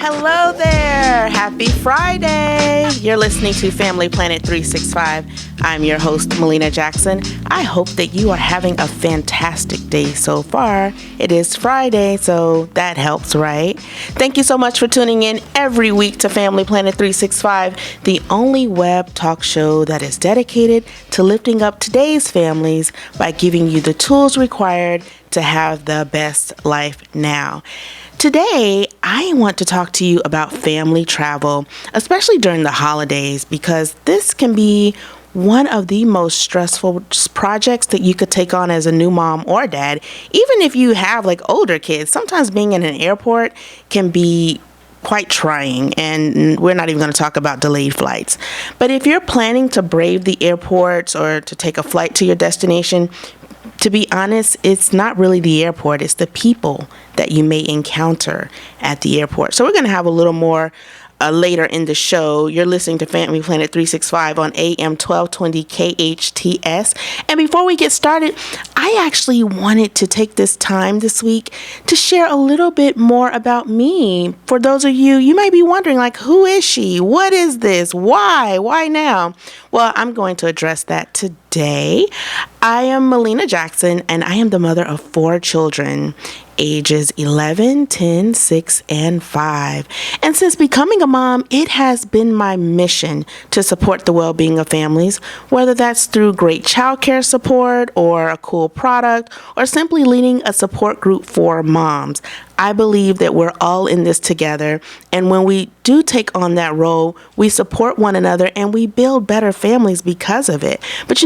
Hello there. Happy Friday. You're listening to Family Planet 365. I'm your host, Malena Jackson. I hope that you are having a fantastic day so far. It is Friday, so that helps, right? Thank you so much for tuning in every week to Family Planet 365, the only web talk show that is dedicated to lifting up today's families by giving you the tools required to have the best life now. Today, I want to talk to you about family travel, especially during the holidays, because this can be one of the most stressful projects that you could take on as a new mom or dad. Even if you have older kids, sometimes being in an airport can be quite trying, and we're not even going to talk about delayed flights. But if you're planning to brave the airports or to take a flight to your destination, to be honest, it's not really the airport, it's the people that you may encounter at the airport. So we're going to have a little more later in the show. You're listening to Family Planet 365 on AM 1220 KHTS. And before we get started, I actually wanted to take this time this week to share a little bit more about me. For those of you might be wondering, who is she? What is this? Why? Why now? Well, I'm going to address that today. I am Malena Jackson, and I am the mother of 4 children, ages 11, 10, 6, and 5. And since becoming a mom, it has been my mission to support the well-being of families, whether that's through great childcare support or a cool product or simply leading a support group for moms. I believe that we're all in this together, and when we do take on that role, we support one another and we build better families because of it. But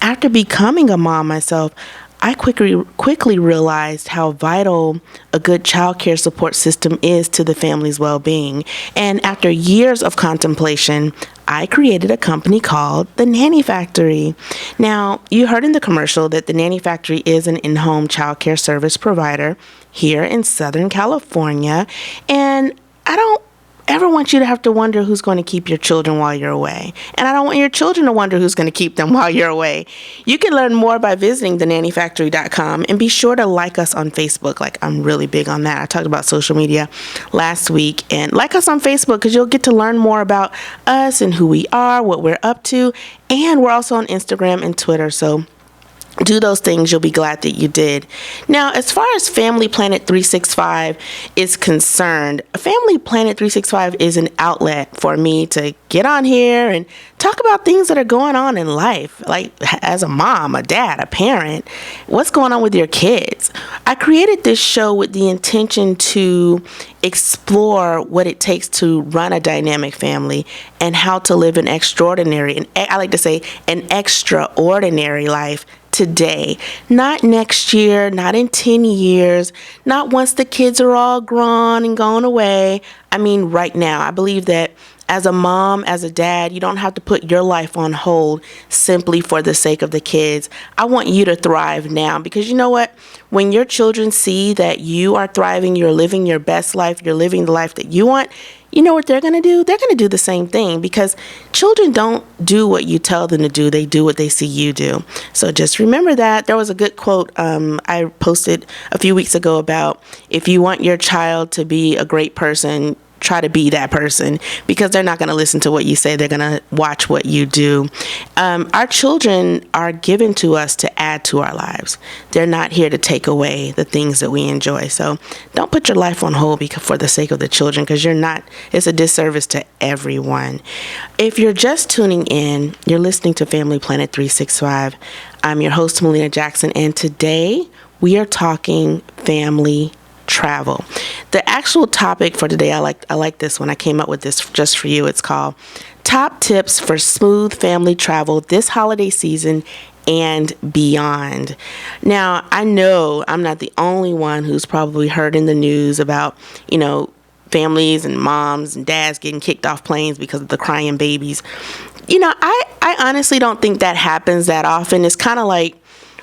after becoming a mom myself, I quickly realized how vital a good child care support system is to the family's well-being. And after years of contemplation, I created a company called The Nanny Factory. Now, you heard in the commercial that The Nanny Factory is an in-home child care service provider here in Southern California. And I don't ever want you to have to wonder who's going to keep your children while you're away. And I don't want your children to wonder who's going to keep them while you're away. You can learn more by visiting thenannyfactory.com, and be sure to like us on Facebook. I'm really big on that. I talked about social media last week, and like us on Facebook because you'll get to learn more about us and who we are, what we're up to. And we're also on Instagram and Twitter, so do those things. You'll be glad that you did. Now, as far as Family Planet 365 is concerned, Family Planet 365 is an outlet for me to get on here and talk about things that are going on in life, like as a mom, a dad, a parent, what's going on with your kids. I created this show with the intention to explore what it takes to run a dynamic family and how to live an extraordinary, and I like to say an extraordinary life today, not next year, not in 10 years, not once the kids are all grown and gone away. I mean, right now. I believe that as a mom, as a dad, you don't have to put your life on hold simply for the sake of the kids. I want you to thrive now, because you know what? When your children see that you are thriving, you're living your best life, you're living the life that you want, you know what they're going to do? They're going to do the same thing, because children don't do what you tell them to do. They do what they see you do. So just remember that. There was a good quote I posted a few weeks ago about, if you want your child to be a great person, try to be that person, because they're not going to listen to what you say. They're going to watch what you do. Our children are given to us to add to our lives. They're not here to take away the things that we enjoy. So don't put your life on hold for the sake of the children, because it's a disservice to everyone. If you're just tuning in, you're listening to Family Planet 365. I'm your host, Malena Jackson, and today we are talking family travel. The actual topic for today, I like this one. I came up with this just for you. It's called Top Tips for Smooth Family Travel This Holiday Season and Beyond. Now, I know I'm not the only one who's probably heard in the news about, families and moms and dads getting kicked off planes because of the crying babies. I honestly don't think that happens that often. It's kind of like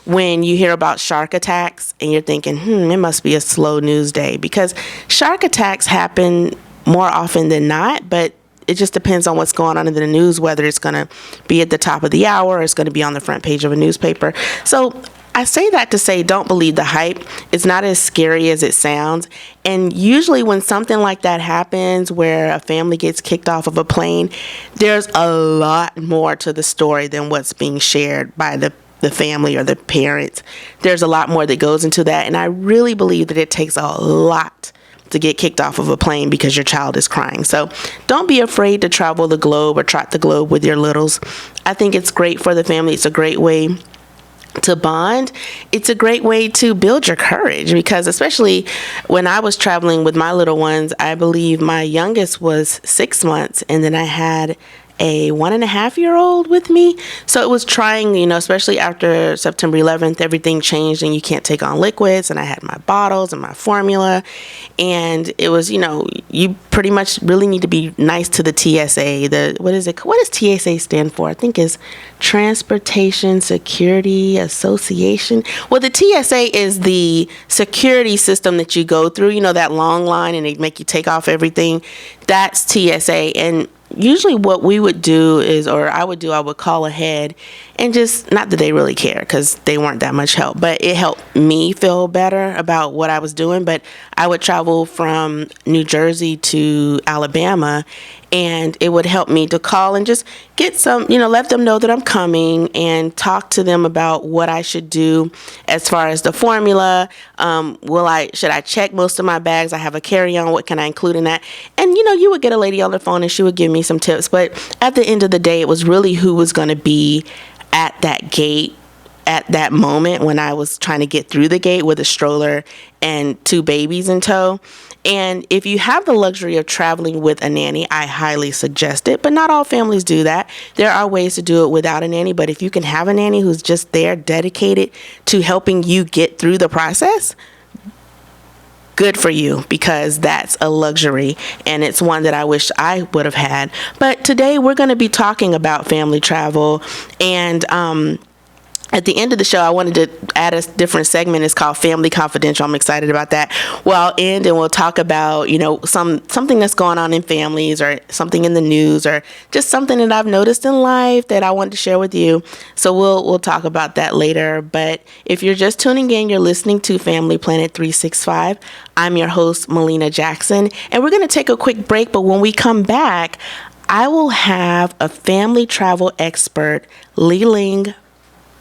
when you hear about shark attacks and you're thinking, it must be a slow news day, because shark attacks happen more often than not, but it just depends on what's going on in the news, whether it's going to be at the top of the hour or it's going to be on the front page of a newspaper. So I say that to say don't believe the hype. It's not as scary as it sounds. And usually when something like that happens where a family gets kicked off of a plane, there's a lot more to the story than what's being shared by the family or the parents. There's a lot more that goes into that. And I really believe that it takes a lot to get kicked off of a plane because your child is crying. So don't be afraid to travel the globe or trot the globe with your littles. I think it's great for the family. It's a great way to bond. It's a great way to build your courage, because especially when I was traveling with my little ones, I believe my youngest was 6 months, and then I had a 1.5-year-old with me. So it was trying, especially after September 11th, everything changed and you can't take on liquids. And I had my bottles and my formula. And it was, you pretty much really need to be nice to the TSA. What does TSA stand for? I think is Transportation Security Association. Well, the TSA is the security system that you go through, that long line, and they make you take off everything. That's TSA. And usually what we would do is, or I would call ahead and just, not that they really care because they weren't that much help, but it helped me feel better about what I was doing. But I would travel from New Jersey to Alabama, and it would help me to call and just get some, let them know that I'm coming and talk to them about what I should do as far as the formula. Should I check most of my bags? I have a carry-on. What can I include in that? And, you would get a lady on the phone and she would give me some tips. But at the end of the day, it was really who was going to be at that gate at that moment when I was trying to get through the gate with a stroller and 2 babies in tow. And if you have the luxury of traveling with a nanny, I highly suggest it. But not all families do that. There are ways to do it without a nanny. But if you can have a nanny who's just there, dedicated to helping you get through the process, good for you, because that's a luxury, and it's one that I wish I would have had. But today we're going to be talking about family travel, and at the end of the show, I wanted to add a different segment. It's called Family Confidential. I'm excited about that. Well, I'll end and we'll talk about, something that's going on in families, or something in the news, or just something that I've noticed in life that I wanted to share with you. So we'll talk about that later. But if you're just tuning in, you're listening to Family Planet 365. I'm your host, Malena Jackson, and we're going to take a quick break. But when we come back, I will have a family travel expert, Li-Ling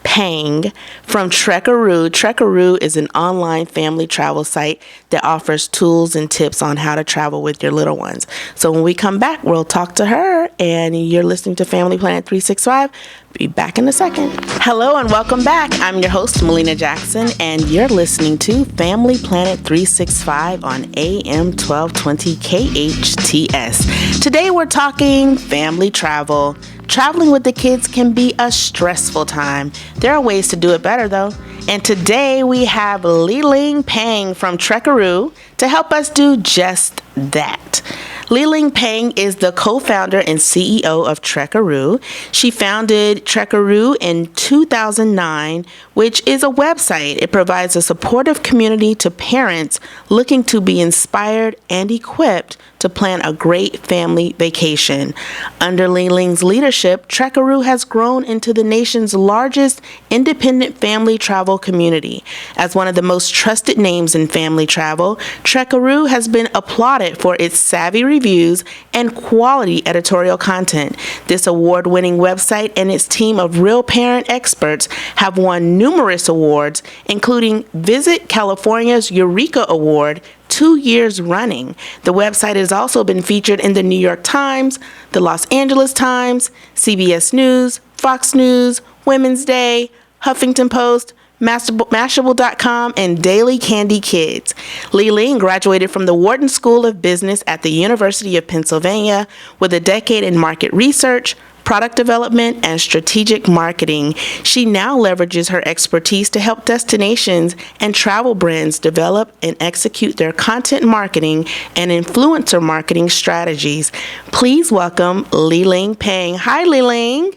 Pang from Trekkaroo. Trekkaroo is an online family travel site that offers tools and tips on how to travel with your little ones. So when we come back, we'll talk to her, and you're listening to Family Planet 365. Be back in a second. Hello and welcome back. I'm your host, Malena Jackson, and you're listening to Family Planet 365 on AM 1220 KHTS. Today we're talking family travel. Traveling with the kids can be a stressful time. There are ways to do it better, though. And today we have Li-Ling Pang from Trekkaroo to help us do just that. Li-Ling Pang is the co-founder and CEO of Trekkaroo. She founded Trekkaroo in 2009, which is a website. It provides a supportive community to parents looking to be inspired and equipped to plan a great family vacation. Under Li-Ling's leadership, Trekkaroo has grown into the nation's largest independent family travel community. As one of the most trusted names in family travel, Trekkaroo has been applauded for its savvy reviews and quality editorial content. This award-winning website and its team of real parent experts have won numerous awards, including Visit California's Eureka Award 2 years running. The website has also been featured in the New York Times, the Los Angeles Times, CBS News, Fox News, Women's Day, Huffington Post, Mashable.com, and Daily Candy Kids. Li-Ling graduated from the Wharton School of Business at the University of Pennsylvania with a decade in market research, product development, and strategic marketing. She now leverages her expertise to help destinations and travel brands develop and execute their content marketing and influencer marketing strategies. Please welcome Li-Ling Pang. Hi, Li-Ling.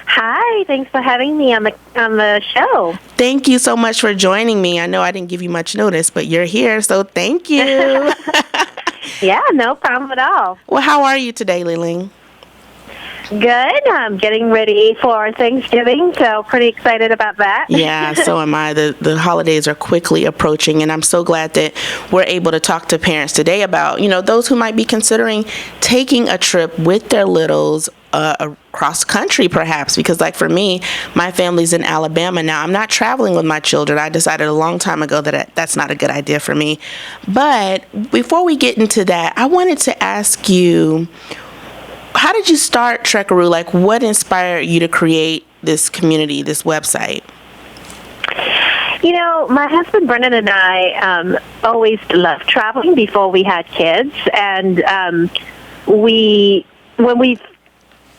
Hi, thanks for having me on the show. Thank you so much for joining me. I know I didn't give you much notice, but you're here, so thank you. Yeah, no problem at all. Well, how are you today, Li-Ling? Good. I'm getting ready for Thanksgiving, so pretty excited about that. Yeah, so am I. The holidays are quickly approaching, and I'm so glad that we're able to talk to parents today about, those who might be considering taking a trip with their littles across country, perhaps, because like for me, my family's in Alabama now. I'm not traveling with my children. I decided a long time ago that that's not a good idea for me. But before we get into that, I wanted to ask you, how did you start Trekkaroo? Like, what inspired you to create this community, this website? My husband Brennan and I always loved traveling before we had kids, and when we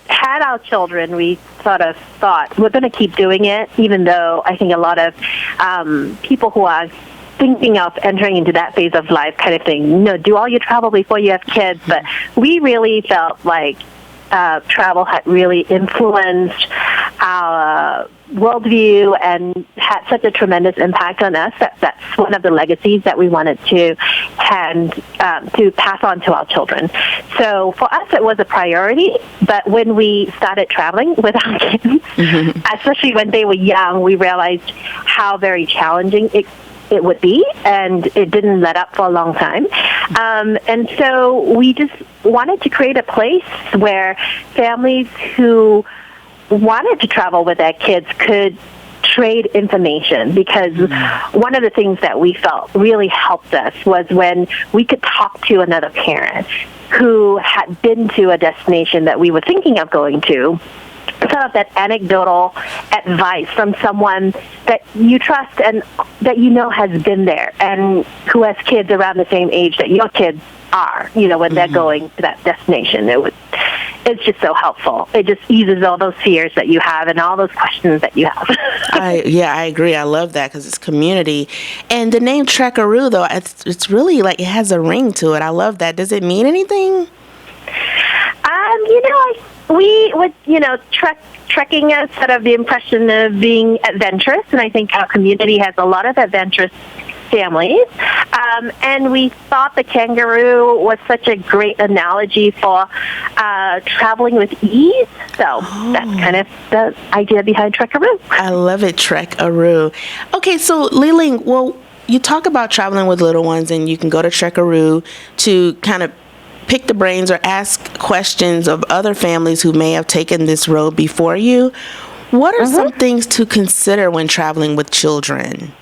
had our children, we sort of thought we're going to keep doing it, even though I think a lot of people who are thinking of entering into that phase of life kind of thing, do all your travel before you have kids. But we really felt like travel had really influenced our worldview and had such a tremendous impact on us that's one of the legacies that we wanted to pass on to our children. So for us, it was a priority. But when we started traveling with our kids, especially when they were young, we realized how very challenging it would be, and it didn't let up for a long time. And so we just wanted to create a place where families who wanted to travel with their kids could trade information, because one of the things that we felt really helped us was when we could talk to another parent who had been to a destination that we were thinking of going to, sort of that anecdotal advice from someone that you trust and that has been there and who has kids around the same age that your kids are, when they're going to that destination. It's just so helpful. It just eases all those fears that you have and all those questions that you have. I agree. I love that because it's community. And the name Trekkaroo, though, it's really like it has a ring to it. I love that. Does it mean anything? We would, trekking is sort of the impression of being adventurous, and I think our community has a lot of adventurous families. And we thought the kangaroo was such a great analogy for traveling with ease. So that's kind of the idea behind Trekkaroo. I love it, Trekkaroo. Okay, so Li-Ling, well, you talk about traveling with little ones, and you can go to Trekkaroo to kind of pick the brains or ask questions of other families who may have taken this road before you. What are some things to consider when traveling with children?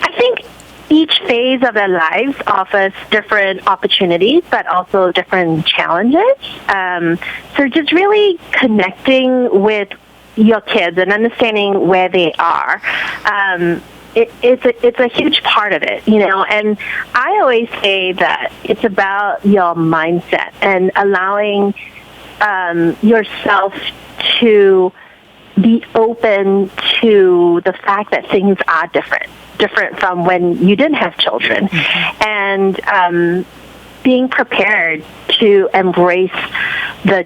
I think each phase of their lives offers different opportunities, but also different challenges. So just really connecting with your kids and understanding where they are. It's a huge part of it, and I always say that it's about your mindset and allowing yourself to be open to the fact that things are different from when you didn't have children, and being prepared to embrace the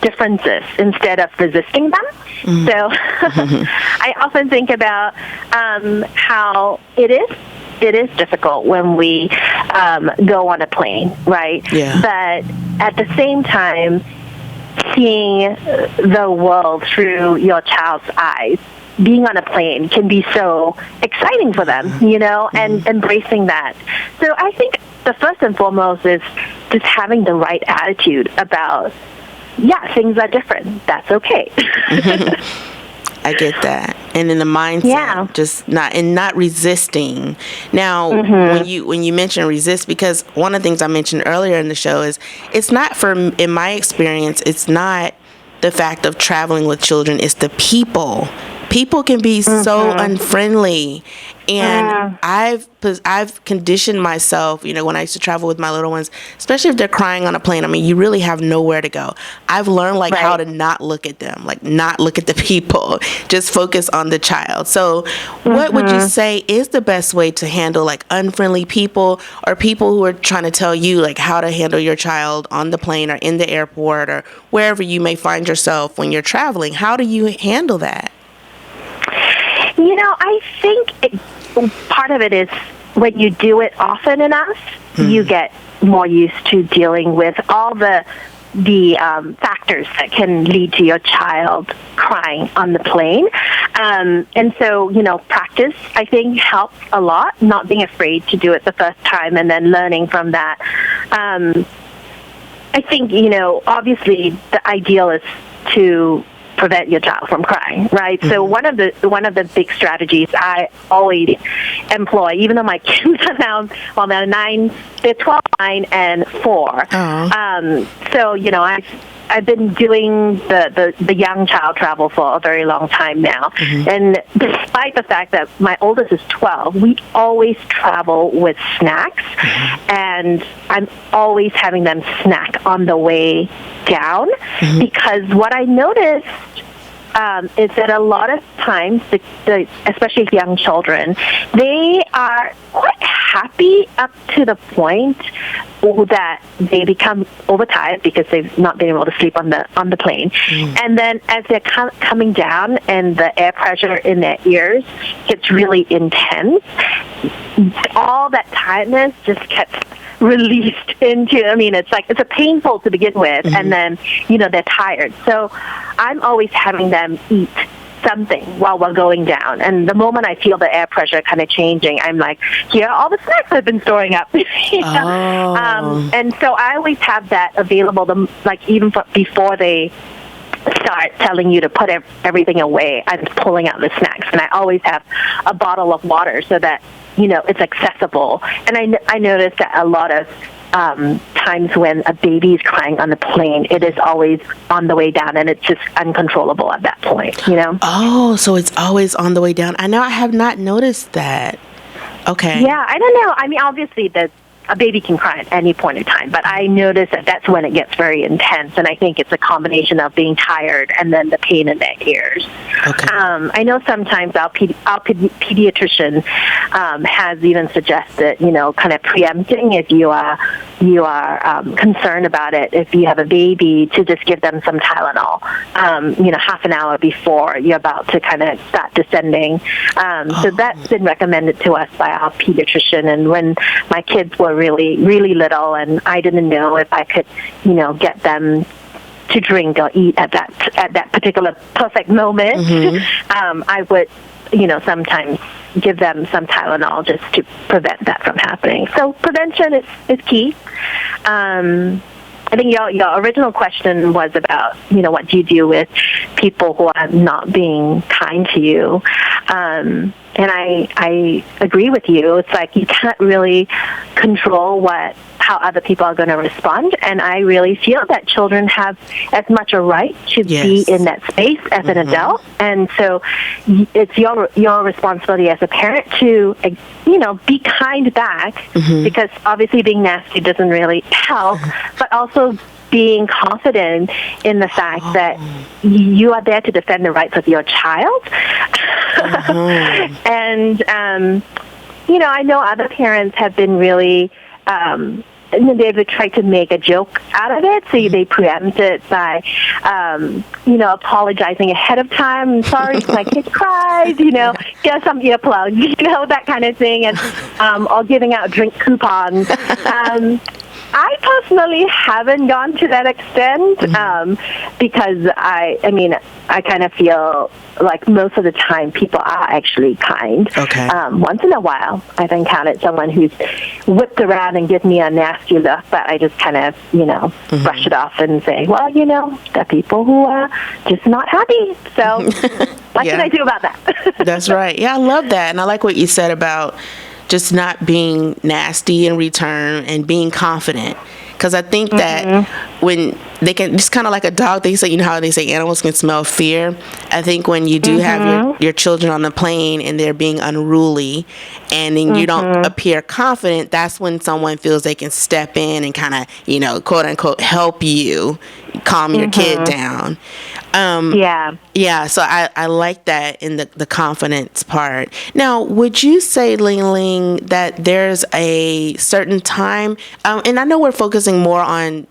differences instead of resisting them. So I often think about how it is difficult when we go on a plane, right? Yeah. But at the same time, seeing the world through your child's eyes, being on a plane can be so exciting for them, and embracing that. So I think the first and foremost is just having the right attitude about, things are different. That's okay. I get that. And in the mindset, just not resisting. Now, when you mention resist, because one of the things I mentioned earlier in the show is in my experience, it's not the fact of traveling with children, it's the people. People can be so unfriendly. And I've conditioned myself, when I used to travel with my little ones, especially if they're crying on a plane. I mean, you really have nowhere to go. I've learned how to not look at them, not look at the people, just focus on the child. So what would you say is the best way to handle unfriendly people or people who are trying to tell you how to handle your child on the plane or in the airport or wherever you may find yourself when you're traveling? How do you handle that? I think part of it is when you do it often enough, you get more used to dealing with all the the factors that can lead to your child crying on the plane. And so, practice, I think, helps a lot, not being afraid to do it the first time and then learning from that. I think, obviously the ideal is to prevent your child from crying, right? Mm-hmm. So one of the big strategies I always employ, even though my kids are now, they're 9, they're 12, 9, and 4. So, I've been doing the young child travel for a very long time now. Mm-hmm. And despite the fact that my oldest is 12, we always travel with snacks. Mm-hmm. And I'm always having them snack on the way down. Mm-hmm. Because what I noticed is that a lot of times, especially young children, they are quite happy up to the point that they become overtired because they've not been able to sleep on the plane. Mm. And then as they're coming down and the air pressure in their ears gets really intense, all that tiredness just gets released into, it's a painful to begin with, mm-hmm. and then, they're tired. So I'm always having them eat something while we're going down. And the moment I feel the air pressure kind of changing, I'm like, here are all the snacks I've been storing up. And so I always have that available, even before they start telling you to put everything away, I'm pulling out the snacks. And I always have a bottle of water so that, it's accessible. And I noticed that a lot of times when a baby is crying on the plane, it is always on the way down, and it's just uncontrollable at that point, Oh, so it's always on the way down. I know I have not noticed that. Okay. Yeah, I don't know. Obviously, a baby can cry at any point in time, but I notice that that's when it gets very intense, and I think it's a combination of being tired and then the pain in their ears. Okay. I know sometimes our pediatrician has even suggested, kind of preempting if you are concerned about it, if you have a baby, to just give them some Tylenol, half an hour before you're about to kind of start descending. So that's been recommended to us by our pediatrician, and when my kids were really, really little, and I didn't know if I could, get them to drink or eat at that particular perfect moment. Mm-hmm. I would, sometimes give them some Tylenol just to prevent that from happening. So prevention is key. I think your original question was about, what do you do with people who are not being kind to you? And I agree with you. It's like you can't really control how other people are going to respond. And I really feel that children have as much a right to be in that space as an adult. And so it's your responsibility as a parent to, be kind back, because obviously being nasty doesn't really help, but also being confident in the fact that you are there to defend the rights of your child. And, I know other parents have been really, they've tried to make a joke out of it, so they preempt it by, apologizing ahead of time. I'm sorry if my kid cries, get some earplugs, that kind of thing, and or giving out drink coupons. I personally haven't gone to that extent, because I kind of feel like most of the time people are actually kind. Okay. Once in a while, I've encountered someone who's whipped around and gives me a nasty look, but I just kind of, brush it off and say, well, there are people who are just not happy. So what can I do about that? That's right. Yeah, I love that. And I like what you said about just not being nasty in return and being confident. Because I think that when they can, just kind of like a dog, they say, how they say animals can smell fear. I think when you do have your children on the plane and they're being unruly and then you don't appear confident, that's when someone feels they can step in and kind of, quote unquote, help you calm your kid down. Yeah, so I like that in the confidence part. Now, would you say, Ling Ling, that there's a certain time, and I know we're focusing more on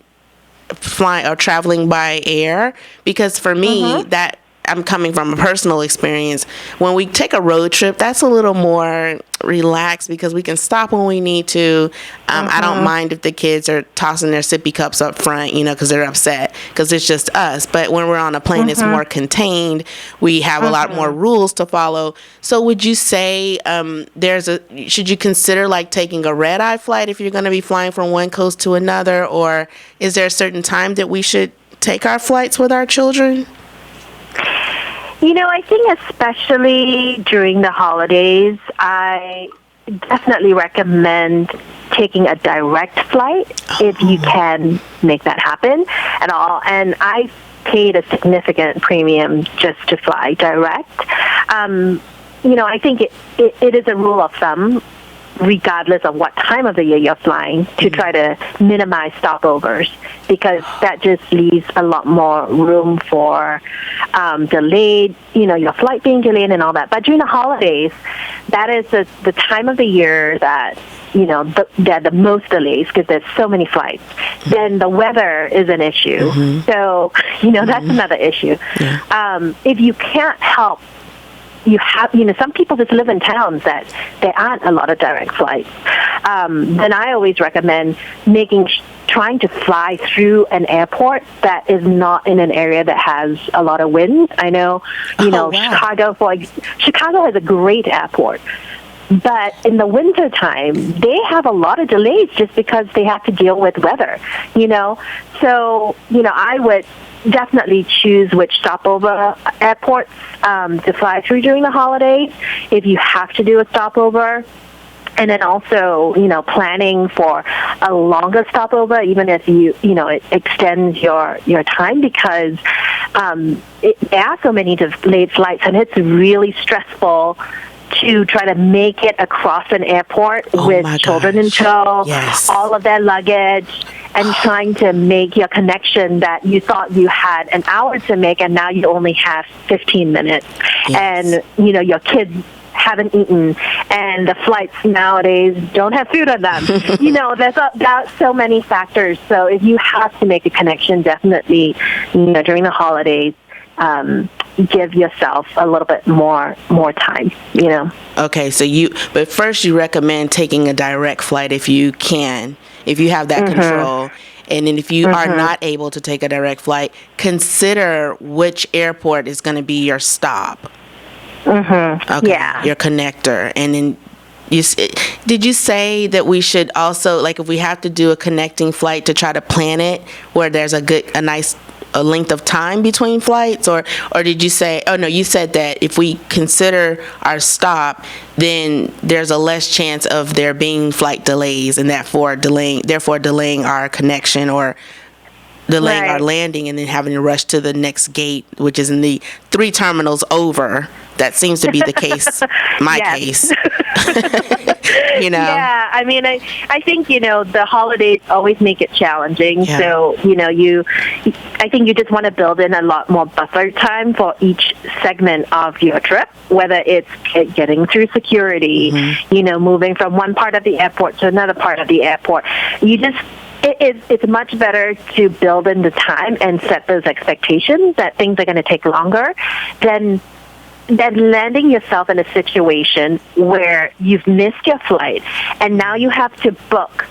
flying or traveling by air, because for me, that I'm coming from a personal experience. When we take a road trip, that's a little more relaxed because we can stop when we need to. I don't mind if the kids are tossing their sippy cups up front, because they're upset because it's just us. But when we're on a plane, it's more contained. We have a lot more rules to follow. So would you say should you consider like taking a red-eye flight if you're going to be flying from one coast to another, or is there a certain time that we should take our flights with our children? I think especially during the holidays, I definitely recommend taking a direct flight if you can make that happen at all. And I paid a significant premium just to fly direct. I think it is a rule of thumb, regardless of what time of the year you're flying, to try to minimize stopovers, because that just leaves a lot more room for delayed, your flight being delayed and all that. But during the holidays, that is the time of the year that, there are the most delays because there's so many flights. Then the weather is an issue. So, that's another issue. Yeah. If you can't help, you have, some people just live in towns that there aren't a lot of direct flights. Then I always recommend trying to fly through an airport that is not in an area that has a lot of wind. I know, wow. Chicago has a great airport. But in the wintertime, they have a lot of delays just because they have to deal with weather, So, I would definitely choose which stopover airports to fly through during the holidays if you have to do a stopover. And then also, planning for a longer stopover, even if it extends your time, because there are so many delayed flights, and it's really stressful to try to make it across an airport with children in tow, all of their luggage, and trying to make your connection that you thought you had an hour to make, and now you only have 15 minutes. And, your kids haven't eaten, and the flights nowadays don't have food on them. There's so many factors. So if you have to make a connection, definitely, during the holidays, give yourself a little bit more time, Okay, but first you recommend taking a direct flight if you can, if you have that control. And then if you are not able to take a direct flight, consider which airport is going to be your stop. Okay, yeah. Your connector. And then did you say that we should also, like, if we have to do a connecting flight, to try to plan it where there's a nice length of time between flights, or did you say, you said that if we consider our stop, then there's a less chance of there being flight delays, and therefore delaying our connection, or delaying our landing, and then having to rush to the next gate, which is in the 3 terminals over. That seems to be the case, case. Yeah, I mean, I think, the holidays always make it challenging. Yeah. So, I think you just want to build in a lot more buffer time for each segment of your trip, whether it's getting through security, moving from one part of the airport to another part of the airport. It's much better to build in the time and set those expectations that things are going to take longer than landing yourself in a situation where you've missed your flight and now you have to book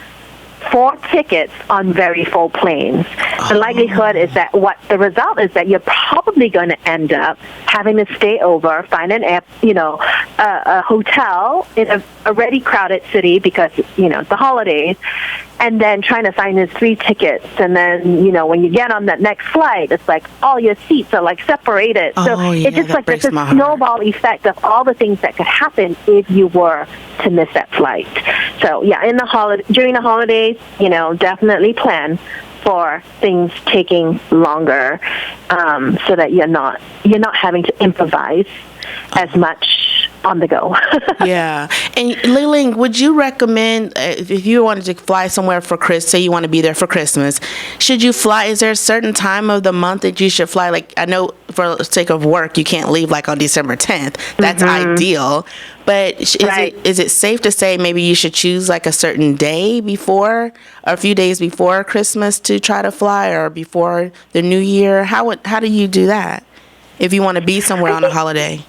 4 tickets on very full planes. The likelihood is that the result is that you're probably going to end up having to stay over, find a hotel in a already crowded city because, it's the holidays, and then trying to find those 3 tickets. And then, when you get on that next flight, it's like all your seats are like separated. It's just like there's a snowball effect of all the things that could happen if you were to miss that flight. So yeah, during the holidays, definitely plan for things taking longer, so that you're not having to improvise as much on the go. Yeah. And Liling, would you recommend, if you wanted to fly somewhere for say you want to be there for Christmas, should you fly? Is there a certain time of the month that you should fly? Like, I know for the sake of work, you can't leave like on December 10th. That's ideal. But is it safe to say maybe you should choose like a certain day before, or a few days before Christmas to try to fly, or before the New Year? How do you do that? if you want to be somewhere on a holiday?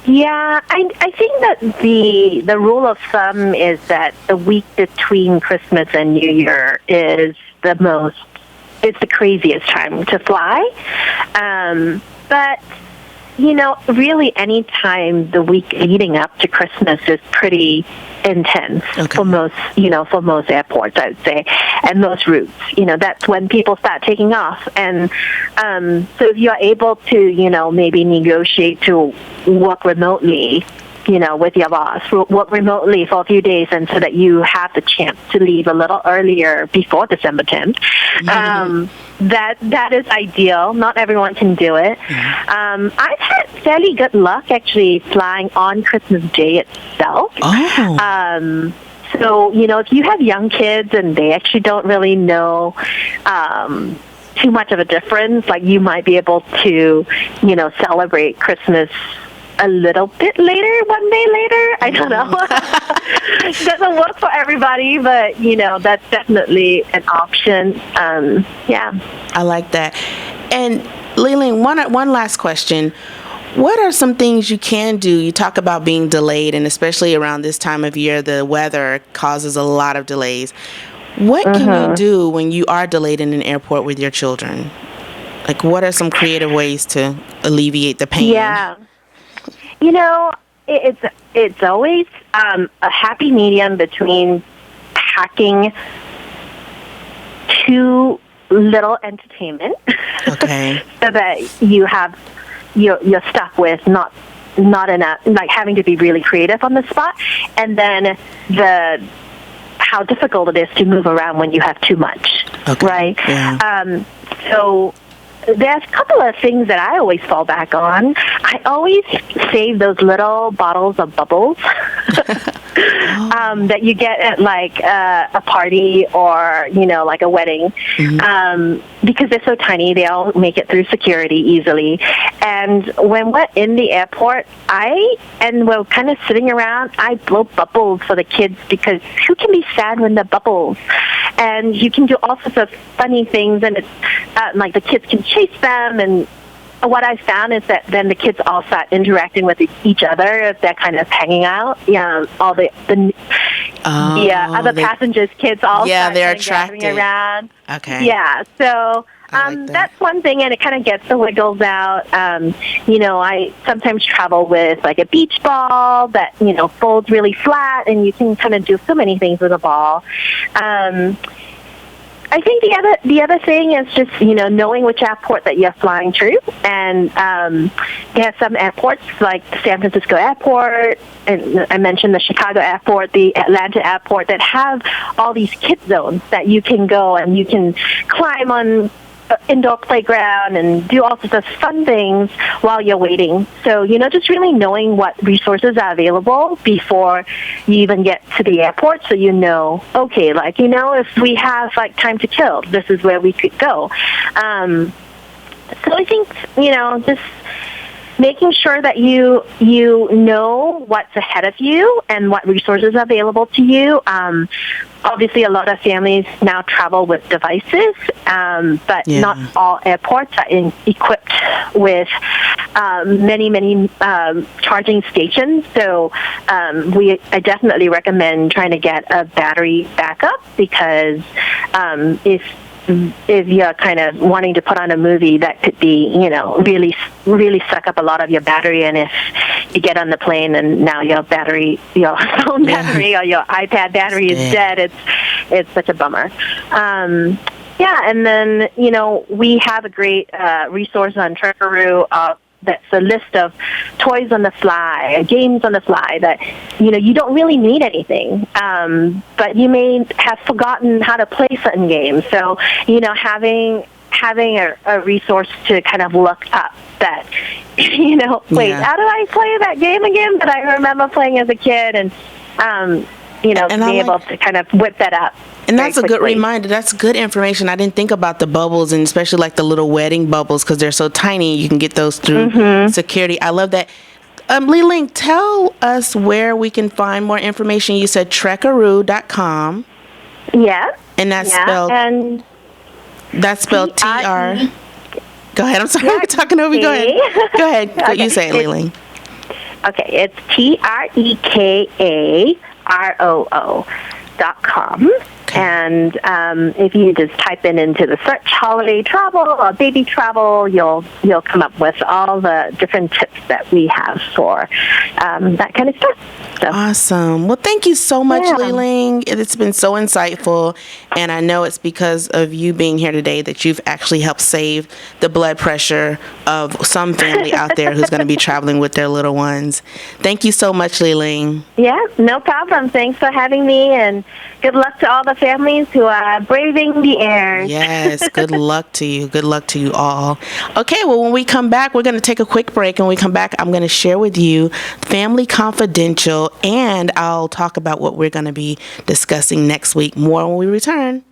Yeah, I think that the rule of thumb is that the week between Christmas and New Year is it's the craziest time to fly. But really any time the week leading up to Christmas is pretty intense for most airports, I would say, and most routes. That's when people start taking off. And so if you're able to, maybe negotiate to work remotely, with your boss, work remotely for a few days, and so that you have the chance to leave a little earlier before December 10th. That is ideal. Not everyone can do it. I've had fairly good luck actually flying on Christmas Day itself. So, if you have young kids and they actually don't really know too much of a difference, like you might be able to, celebrate Christmas a little bit later, one day later. I don't know. Doesn't work for everybody, but that's definitely an option. Yeah, I like that. And Leland, one last question. What are some things you can do? You talk about being delayed, and especially around this time of year, the weather causes a lot of delays. What can you do when you are delayed in an airport with your children? Like, what are some creative ways to alleviate the pain? Yeah. It's always a happy medium between packing too little entertainment, so that you're stuck with not enough, like having to be really creative on the spot, and then how difficult it is to move around when you have too much, right? Yeah. So there's a couple of things that I always fall back on. I always save those little bottles of bubbles that you get at like a party or, like a wedding. Because they're so tiny, they all make it through security easily. And when we're in the airport, and we're kind of sitting around, I blow bubbles for the kids, because who can be sad when they're bubbles? And you can do all sorts of funny things, and it's like the kids can chase them. And what I found is that then the kids all start interacting with each other if they're kind of hanging out. Yeah, all the other passengers' kids all start they're kind of attracted gathering around. Okay. Yeah, so like that's one thing, and it kind of gets the wiggles out. I sometimes travel with like a beach ball that folds really flat, and you can kind of do so many things with a ball. I think the other thing is just knowing which airport that you're flying through, and they have some airports like the San Francisco airport, and I mentioned the Chicago airport, the Atlanta airport, that have all these kid zones that you can go and you can climb on indoor playground and do all sorts of fun things while you're waiting. So, just really knowing what resources are available before you even get to the airport, so okay, if we have time to kill, this is where we could go. So I think, just making sure that you know what's ahead of you and what resources are available to you. Obviously, a lot of families now travel with devices, but not all airports are equipped with many charging stations. So I definitely recommend trying to get a battery backup, because if you're kind of wanting to put on a movie, that could be, really suck up a lot of your battery. And if you get on the plane and now your phone battery or your iPad battery is dead, it's such a bummer. And then, we have a great resource on Trickaroo that's a list of toys on the fly, games on the fly that, you don't really need anything, but you may have forgotten how to play certain games. So, having a resource to kind of look up that, wait, how do I play that game again that I remember playing as a kid? And, be able to kind of whip that up. And that's a good reminder. That's good information. I didn't think about the bubbles, and especially like the little wedding bubbles, because they're so tiny. You can get those through security. I love that. Lee-Ling, tell us where we can find more information. You said Trickaroo.com. Yeah. And that's spelled TR. Go ahead. I'm sorry. I'm talking over you. Go ahead. Go ahead. Okay. You say it, Leland. Okay, it's TREKAROO.com. And if you just type into the search holiday travel or baby travel, you'll come up with all the different tips that we have for that kind of stuff. So. Awesome. Well, thank you so much, Leland. It's been so insightful, and I know it's because of you being here today that you've actually helped save the blood pressure of some family out there who's going to be traveling with their little ones. Thank you so much, Leland. Yeah, no problem. Thanks for having me, and good luck to all the families who are braving the air. Yes, good luck to you. Good luck to you all. Okay, well, when we come back, we're going to take a quick break. And when we come back, I'm going to share with you Family Confidential, and I'll talk about what we're going to be discussing next week. More when we return.